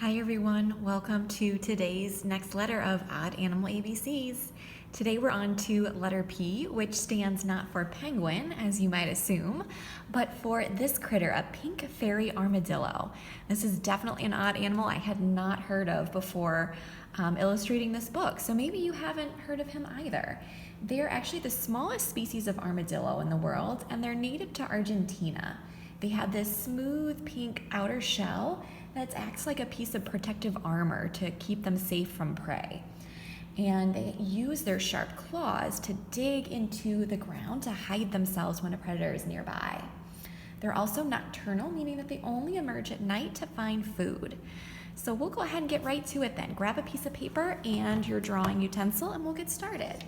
Hi everyone, welcome to today's next letter of Odd Animal ABCs. Today we're on to letter P, which stands not for penguin, as you might assume, but for this critter, a pink fairy armadillo. This is definitely an odd animal I had not heard of before illustrating this book, so maybe you haven't heard of him either. They're actually the smallest species of armadillo in the world, and they're native to Argentina. They have this smooth pink outer shell that acts like a piece of protective armor to keep them safe from prey. And they use their sharp claws to dig into the ground to hide themselves when a predator is nearby. They're also nocturnal, meaning that they only emerge at night to find food. So we'll go ahead and get right to it then. Grab a piece of paper and your drawing utensil and we'll get started.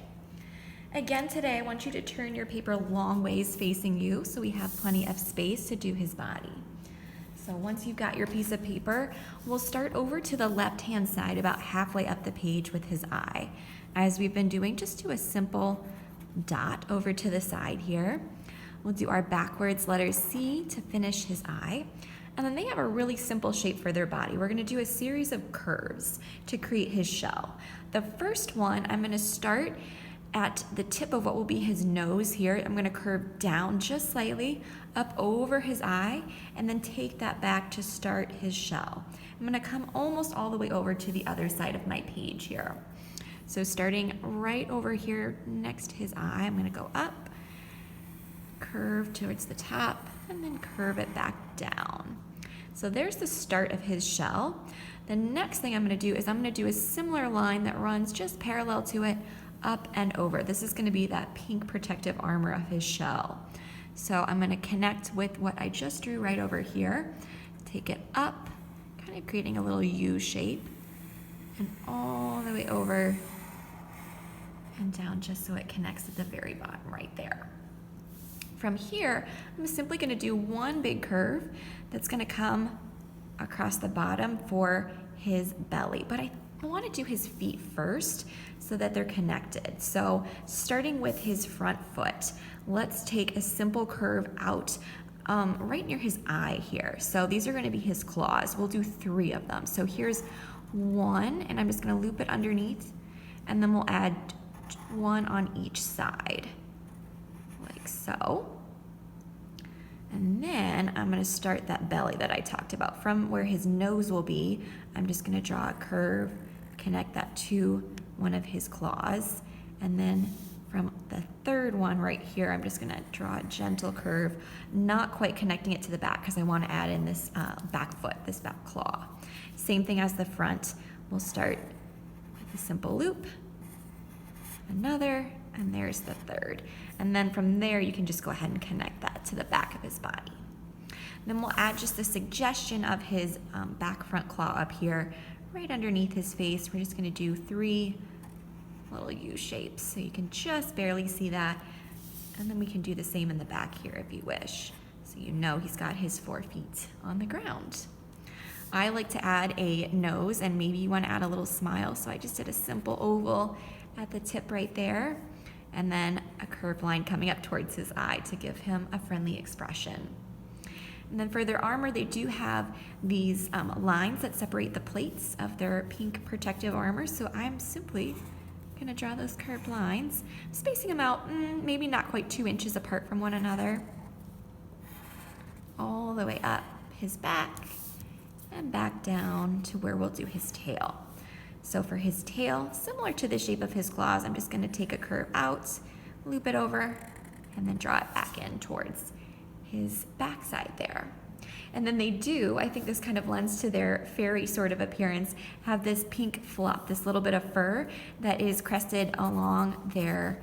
Again today, I want you to turn your paper long ways facing you so we have plenty of space to do his body. So once you've got your piece of paper, we'll start over to the left-hand side about halfway up the page with his eye. As we've been doing, just do a simple dot over to the side here. We'll do our backwards letter C to finish his eye. And then they have a really simple shape for their body. We're gonna do a series of curves to create his shell. The first one, I'm gonna start at the tip of what will be his nose here. I'm gonna curve down just slightly, up over his eye, and then take that back to start his shell. I'm gonna come almost all the way over to the other side of my page here. So starting right over here next to his eye, I'm gonna go up, curve towards the top, and then curve it back down. So there's the start of his shell. The next thing I'm gonna do is I'm gonna do a similar line that runs just parallel to it, up and over. This is going to be that pink protective armor of his shell. So I'm going to connect with what I just drew right over here, take it up, kind of creating a little U shape, and all the way over and down just so it connects at the very bottom right there. From here, I'm simply going to do one big curve that's going to come across the bottom for his belly, but I want to do his feet first so that they're connected. So starting with his front foot, let's take a simple curve out right near his eye here. So these are going to be his claws. We'll do 3 of them. So here's one, and I'm just going to loop it underneath, and then we'll add 1 on each side, like so. And then I'm going to start that belly that I talked about. From where his nose will be, I'm just going to draw a curve, connect that to one of his claws, and then from the third one right here, I'm just going to draw a gentle curve, not quite connecting it to the back because I want to add in this back foot, this back claw. Same thing as the front. We'll start with a simple loop, another, and there's the third. And then from there, you can just go ahead and connect that to the back of his body. Then we'll add just a suggestion of his back front claw up here, right underneath his face. We're just gonna do 3 little U shapes, so you can just barely see that. And then we can do the same in the back here if you wish. So you know he's got his 4 feet on the ground. I like to add a nose, and maybe you wanna add a little smile, so I just did a simple oval at the tip right there, and then a curved line coming up towards his eye to give him a friendly expression. And then for their armor, they do have these lines that separate the plates of their pink protective armor. So I'm simply gonna draw those curved lines, spacing them out maybe not quite 2 inches apart from one another, all the way up his back and back down to where we'll do his tail. So for his tail, similar to the shape of his claws, I'm just gonna take a curve out, loop it over, and then draw it back in towards his backside there. And then they do, I think this kind of lends to their fairy sort of appearance, have this pink fluff, this little bit of fur that is crested along their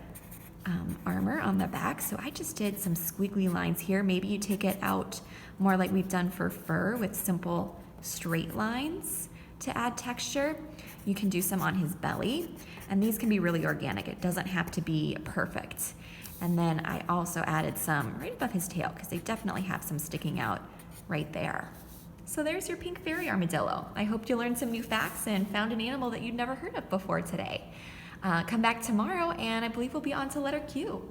armor on the back. So I just did some squiggly lines here. Maybe you take it out more like we've done for fur with simple straight lines to add texture. You can do some on his belly, and these can be really organic. It doesn't have to be perfect. And then I also added some right above his tail because they definitely have some sticking out right there. So there's your pink fairy armadillo. I hope you learned some new facts and found an animal that you'd never heard of before today. Come back tomorrow and I believe we'll be on to letter Q.